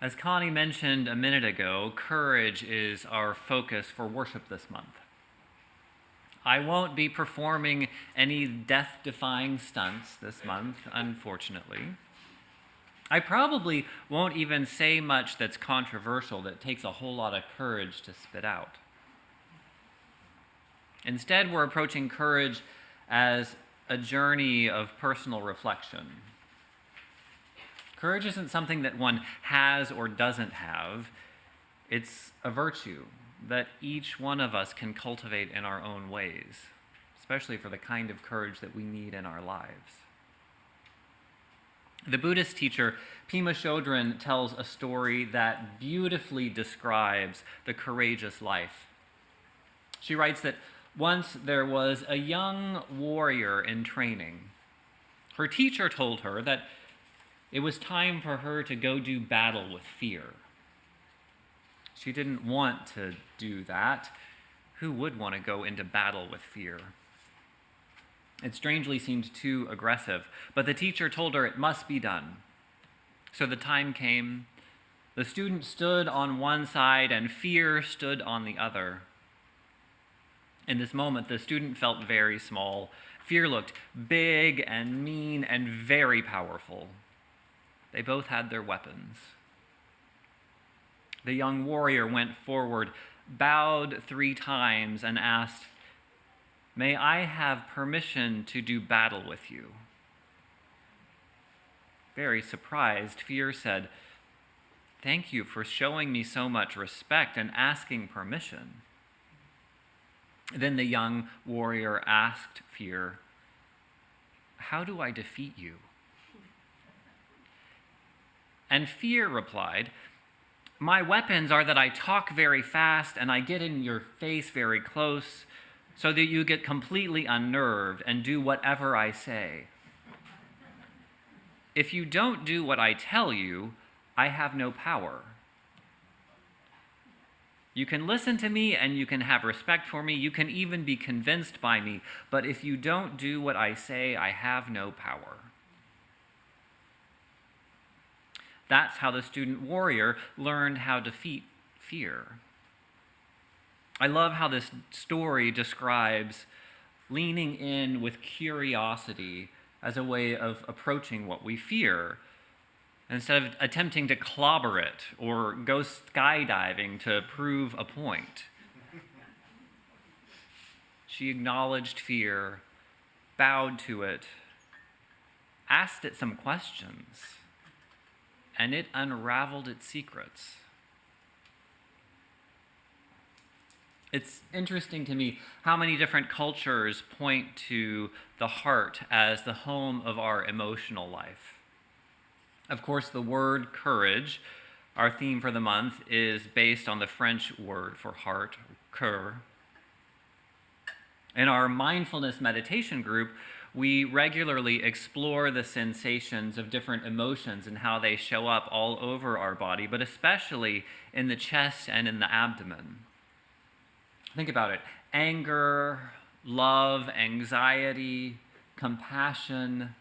As Connie mentioned a minute ago, courage is our focus for worship this month. I won't be performing any death-defying stunts this month, unfortunately. I probably won't even say much that's controversial that takes a whole lot of courage to spit out. Instead, we're approaching courage as a journey of personal reflection. Courage isn't something that one has or doesn't have. It's a virtue that each one of us can cultivate in our own ways, especially for the kind of courage that we need in our lives. The Buddhist teacher Pema Chodron tells a story that beautifully describes the courageous life. She writes that once there was a young warrior in training. Her teacher told her that it was time for her to go do battle with fear. She didn't want to do that. Who would want to go into battle with fear? It strangely seemed too aggressive, but the teacher told her it must be done. So the time came. The student stood on one side and fear stood on the other. In this moment, the student felt very small. Fear looked big and mean and very powerful. They both had their weapons. The young warrior went forward, bowed 3 times, and asked, "May I have permission to do battle with you?" Very surprised, Fear said, "Thank you for showing me so much respect and asking permission." Then the young warrior asked Fear, "How do I defeat you?" And Fear replied, "My weapons are that I talk very fast and I get in your face very close so that you get completely unnerved and do whatever I say. If you don't do what I tell you, I have no power. You can listen to me and you can have respect for me. You can even be convinced by me. But if you don't do what I say, I have no power." That's how the student warrior learned how to defeat fear. I love how this story describes leaning in with curiosity as a way of approaching what we fear, instead of attempting to clobber it or go skydiving to prove a point. She acknowledged fear, bowed to it, asked it some questions, and it unraveled its secrets. It's interesting to me how many different cultures point to the heart as the home of our emotional life. Of course, the word courage, our theme for the month, is based on the French word for heart, cœur. In our mindfulness meditation group, we regularly explore the sensations of different emotions and how they show up all over our body, but especially in the chest and in the abdomen. Think about it. Anger, love, anxiety, compassion.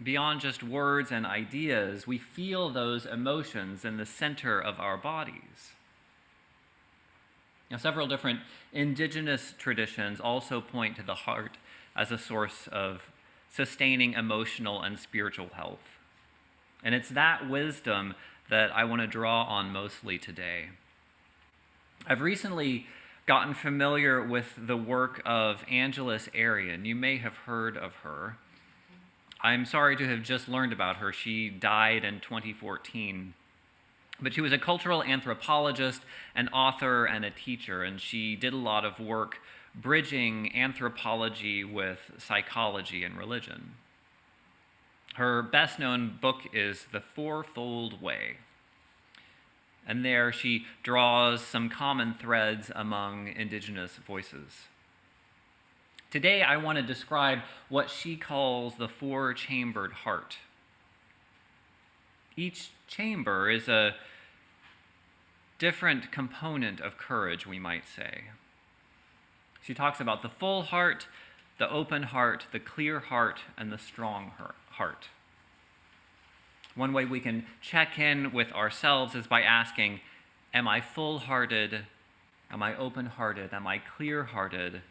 Beyond just words and ideas, we feel those emotions in the center of our bodies. Now, several different indigenous traditions also point to the heart as a source of sustaining emotional and spiritual health. And it's that wisdom that I want to draw on mostly today. I've recently gotten familiar with the work of Angeles Arrien. You may have heard of her. I'm sorry to have just learned about her. She died in 2014. But she was a cultural anthropologist, an author, and a teacher, and she did a lot of work bridging anthropology with psychology and religion. Her best-known book is The Fourfold Way. And there she draws some common threads among indigenous voices. Today I want to describe what she calls the 4-chambered heart. Each chamber is a different component of courage, we might say. She talks about the full heart, the open heart, the clear heart, and the strong heart. One way we can check in with ourselves is by asking, am I full-hearted? Am I open-hearted? Am I clear-hearted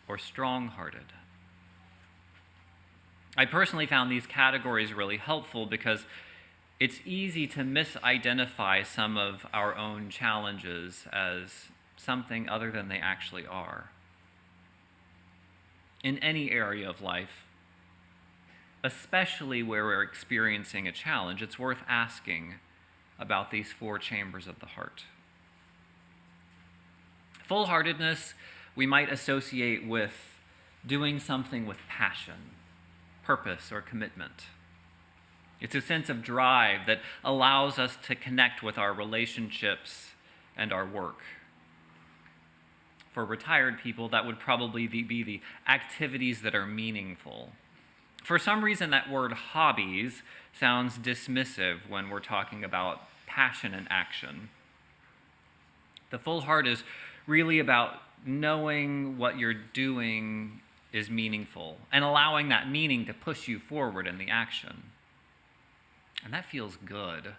or strong-hearted? I personally found these categories really helpful because it's easy to misidentify some of our own challenges as something other than they actually are. In any area of life, especially where we're experiencing a challenge, it's worth asking about these four chambers of the heart. Full-heartedness we might associate with doing something with passion, purpose, or commitment. It's a sense of drive that allows us to connect with our relationships and our work. For retired people, that would probably be the activities that are meaningful. For some reason, that word hobbies sounds dismissive when we're talking about passion and action. The full heart is really about knowing what you're doing is meaningful and allowing that meaning to push you forward in the action. And that feels good,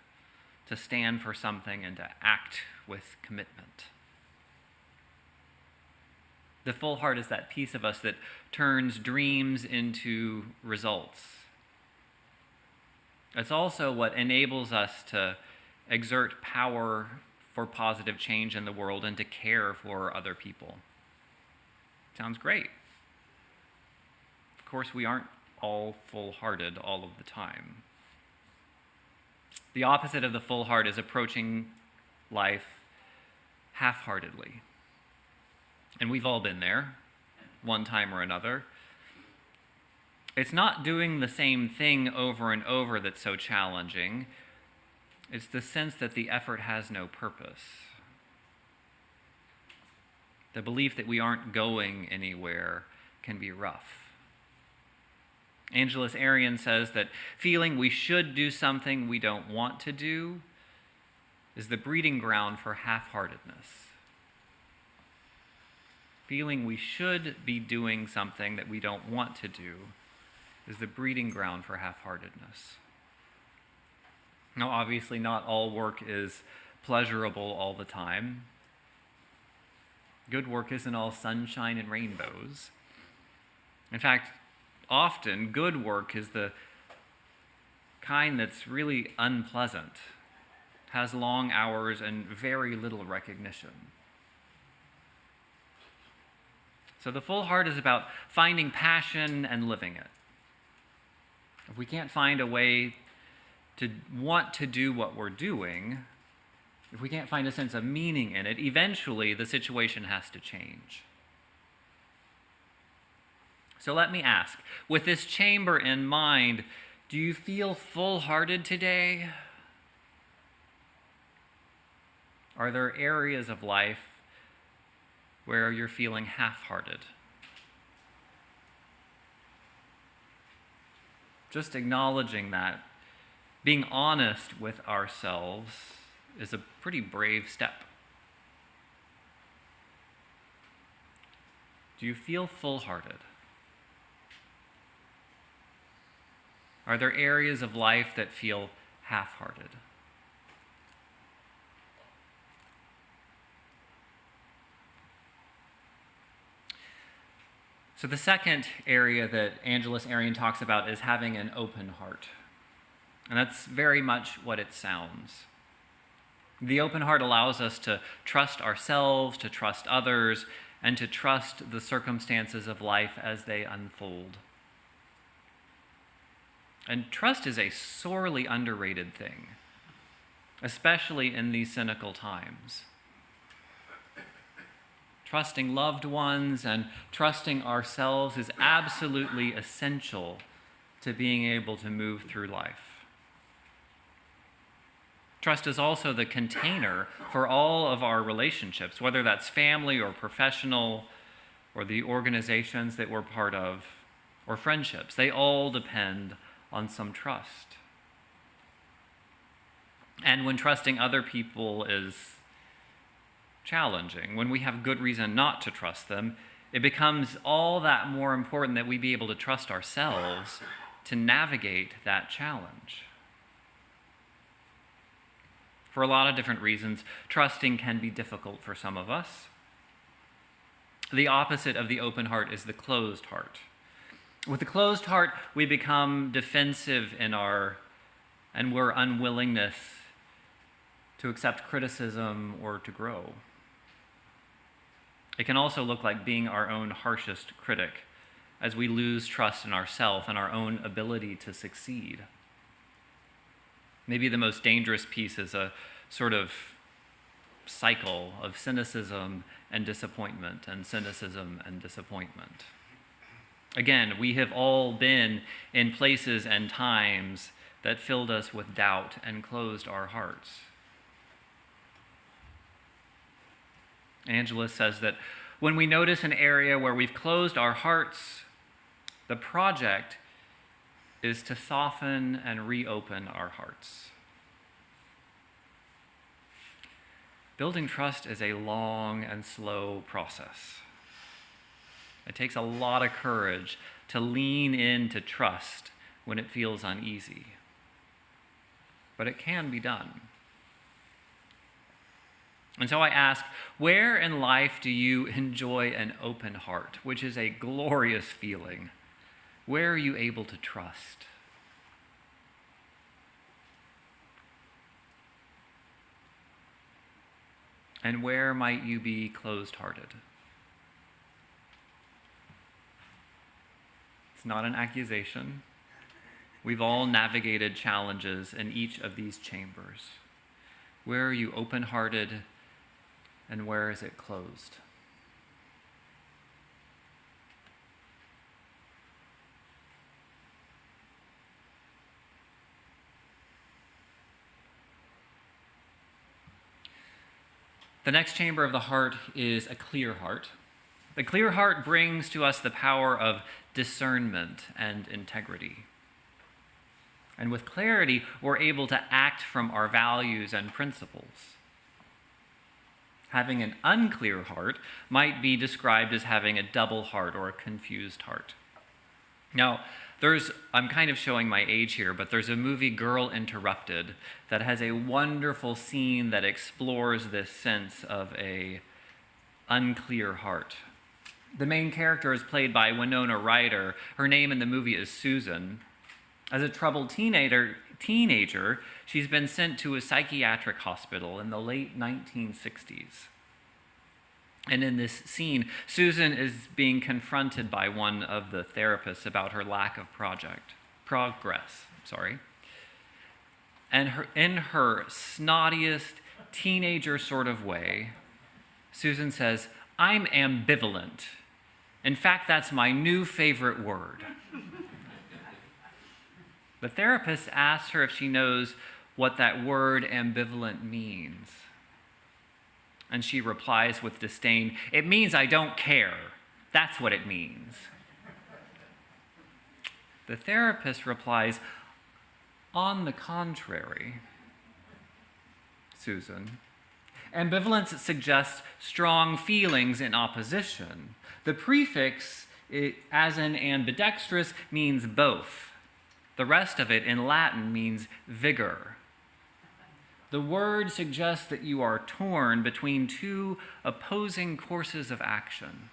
to stand for something and to act with commitment. The full heart is that piece of us that turns dreams into results. It's also what enables us to exert power for positive change in the world and to care for other people. Sounds great. Of course, we aren't all full-hearted all of the time. The opposite of the full heart is approaching life half-heartedly. And we've all been there, one time or another. It's not doing the same thing over and over that's so challenging. It's the sense that the effort has no purpose. The belief that we aren't going anywhere can be rough. Angeles Arrien says that feeling we should do something we don't want to do is the breeding ground for half-heartedness. Feeling we should be doing something that we don't want to do is the breeding ground for half-heartedness. Now, obviously, not all work is pleasurable all the time. Good work isn't all sunshine and rainbows. In fact, often good work is the kind that's really unpleasant, has long hours and very little recognition. So the full heart is about finding passion and living it. If we can't find a way to want to do what we're doing, if we can't find a sense of meaning in it, eventually the situation has to change. So let me ask, with this chamber in mind, do you feel full-hearted today? Are there areas of life where you're feeling half-hearted? Just acknowledging that, being honest with ourselves, is a pretty brave step. Do you feel full-hearted? Are there areas of life that feel half-hearted? So the second area that Angeles Arrien talks about is having an open heart. And that's very much what it sounds. The open heart allows us to trust ourselves, to trust others, and to trust the circumstances of life as they unfold. And trust is a sorely underrated thing, especially in these cynical times. Trusting loved ones and trusting ourselves is absolutely essential to being able to move through life. Trust is also the container for all of our relationships, whether that's family or professional or the organizations that we're part of or friendships. They all depend on some trust. And when trusting other people is challenging, when we have good reason not to trust them, it becomes all that more important that we be able to trust ourselves to navigate that challenge. For a lot of different reasons, trusting can be difficult for some of us. The opposite of the open heart is the closed heart. With the closed heart, we become defensive in our unwillingness to accept criticism or to grow. It can also look like being our own harshest critic as we lose trust in ourselves and our own ability to succeed. Maybe the most dangerous piece is a sort of cycle of cynicism and disappointment, and cynicism and disappointment. Again, we have all been in places and times that filled us with doubt and closed our hearts. Angela says that when we notice an area where we've closed our hearts, the project is to soften and reopen our hearts. Building trust is a long and slow process. It takes a lot of courage to lean into trust when it feels uneasy. But it can be done. And so I ask, where in life do you enjoy an open heart, which is a glorious feeling? Where are you able to trust? And where might you be closed-hearted? It's not an accusation. We've all navigated challenges in each of these chambers. Where are you open-hearted, and where is it closed? The next chamber of the heart is a clear heart. The clear heart brings to us the power of discernment and integrity. And with clarity, we're able to act from our values and principles. Having an unclear heart might be described as having a double heart or a confused heart. Now, I'm kind of showing my age here, but there's a movie, Girl Interrupted, that has a wonderful scene that explores this sense of a unclear heart. The main character is played by Winona Ryder. Her name in the movie is Susan. As a troubled teenager, she's been sent to a psychiatric hospital in the late 1960s. And in this scene, Susan is being confronted by one of the therapists about her lack of progress. And in her snottiest teenager sort of way, Susan says, "I'm ambivalent. In fact, that's my new favorite word." The therapist asks her if she knows what that word ambivalent means. And she replies with disdain, "It means I don't care. That's what it means." The therapist replies, "On the contrary, Susan, ambivalence suggests strong feelings in opposition. The prefix, as in ambidextrous, means both. The rest of it in Latin means vigor. The word suggests that you are torn between two opposing courses of action."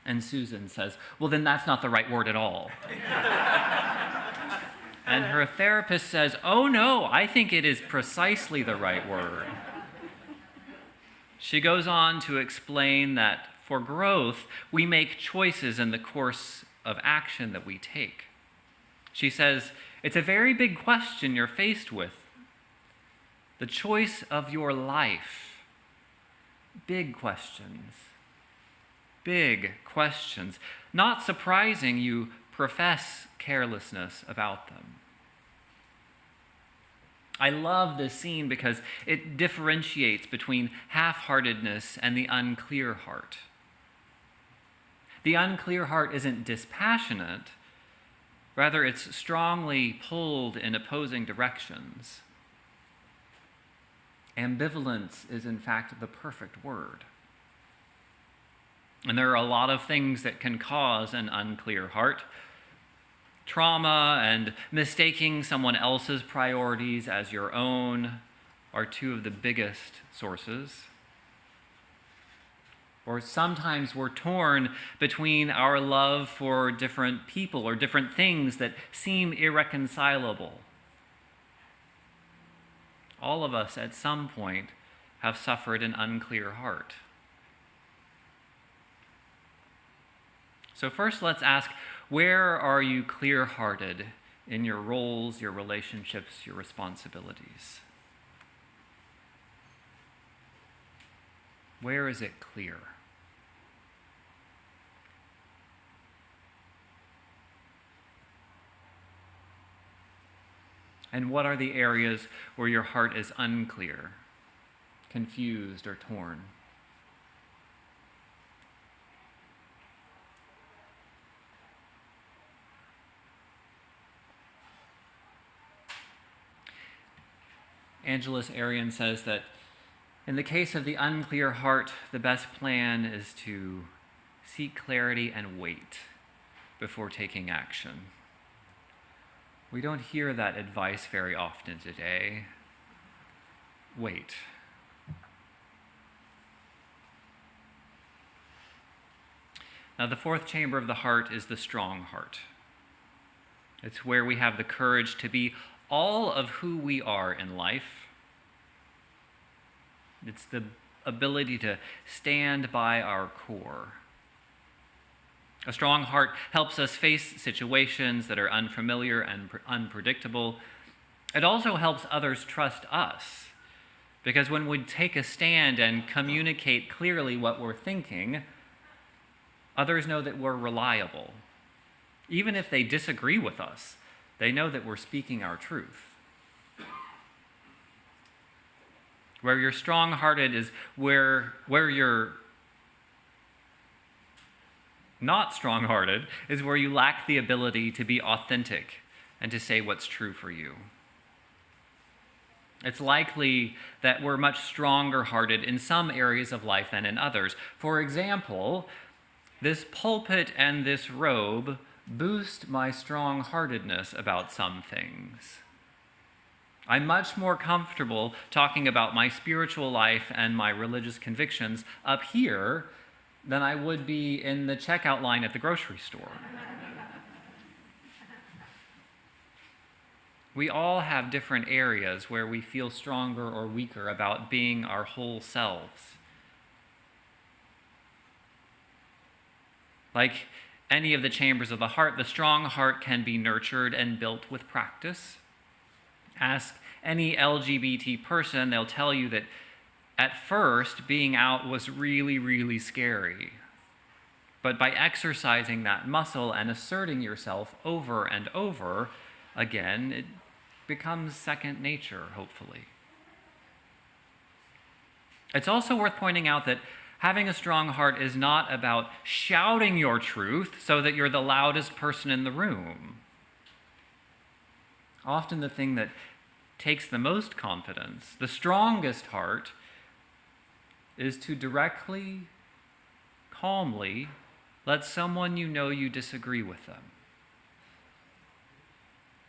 And Susan says, "Well, then that's not the right word at all." And her therapist says, "Oh no, I think it is precisely the right word." She goes on to explain that for growth, we make choices in the course of action that we take. She says, "It's a very big question you're faced with. The choice of your life. Big questions. Big questions. Not surprising you profess carelessness about them." I love this scene because it differentiates between half-heartedness and the unclear heart. The unclear heart isn't dispassionate. Rather, it's strongly pulled in opposing directions. Ambivalence is, in fact, the perfect word. And there are a lot of things that can cause an unclear heart. Trauma and mistaking someone else's priorities as your own, are two of the biggest sources. Or sometimes we're torn between our love for different people or different things that seem irreconcilable. All of us at some point have suffered an unclear heart. So first, let's ask, where are you clear-hearted in your roles, your relationships, your responsibilities? Where is it clear? And what are the areas where your heart is unclear, confused, or torn? Angeles Arian says that in the case of the unclear heart, the best plan is to seek clarity and wait before taking action. We don't hear that advice very often today. Wait. Now, the fourth chamber of the heart is the strong heart. It's where we have the courage to be all of who we are in life. It's the ability to stand by our core. A strong heart helps us face situations that are unfamiliar and unpredictable. It also helps others trust us, because when we take a stand and communicate clearly what we're thinking, others know that we're reliable. Even if they disagree with us, they know that we're speaking our truth. Where you're strong-hearted is where you're not strong-hearted is where you lack the ability to be authentic and to say what's true for you. It's likely that we're much stronger-hearted in some areas of life than in others. For example, this pulpit and this robe boost my strong-heartedness about some things. I'm much more comfortable talking about my spiritual life and my religious convictions up here than I would be in the checkout line at the grocery store. We all have different areas where we feel stronger or weaker about being our whole selves. Like any of the chambers of the heart, the strong heart can be nurtured and built with practice. Ask any LGBT person, they'll tell you that at first, being out was really, really scary. But by exercising that muscle and asserting yourself over and over again, it becomes second nature, hopefully. It's also worth pointing out that having a strong heart is not about shouting your truth so that you're the loudest person in the room. Often the thing that takes the most confidence, the strongest heart, is to directly, calmly let someone you know you disagree with them.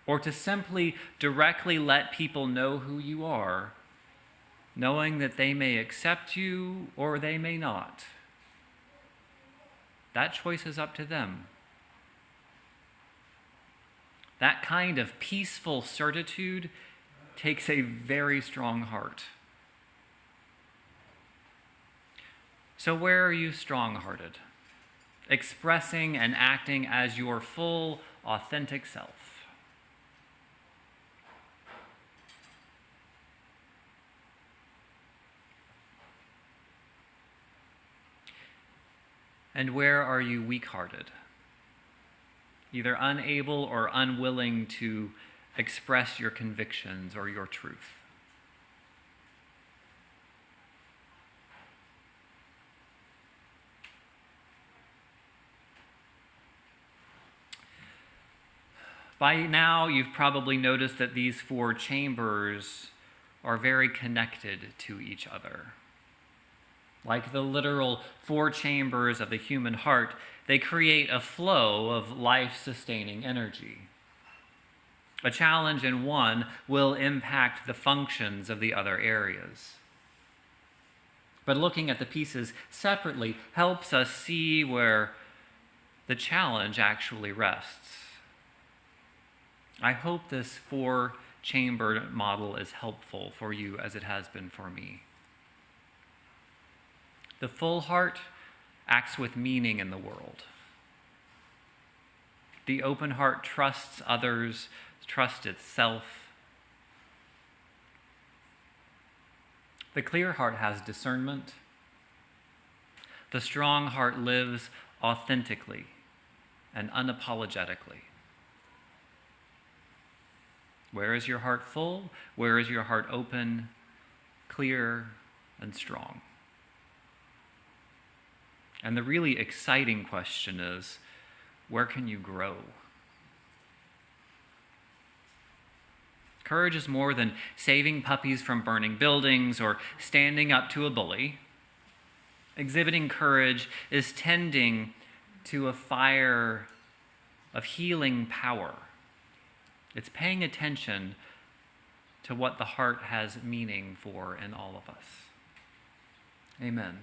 Or to simply directly let people know who you are, knowing that they may accept you or they may not. That choice is up to them. That kind of peaceful certitude takes a very strong heart. So where are you strong-hearted? Expressing and acting as your full, authentic self. And where are you weak-hearted? Either unable or unwilling to express your convictions or your truth. By now, you've probably noticed that these four chambers are very connected to each other. Like the literal four chambers of the human heart, they create a flow of life-sustaining energy. A challenge in one will impact the functions of the other areas. But looking at the pieces separately helps us see where the challenge actually rests. I hope this four-chambered model is helpful for you as it has been for me. The full heart acts with meaning in the world. The open heart trusts others, trusts itself. The clear heart has discernment. The strong heart lives authentically and unapologetically. Where is your heart full? Where is your heart open, clear, and strong? And the really exciting question is, where can you grow? Courage is more than saving puppies from burning buildings or standing up to a bully. Exhibiting courage is tending to a fire of healing power. It's paying attention to what the heart has meaning for in all of us. Amen.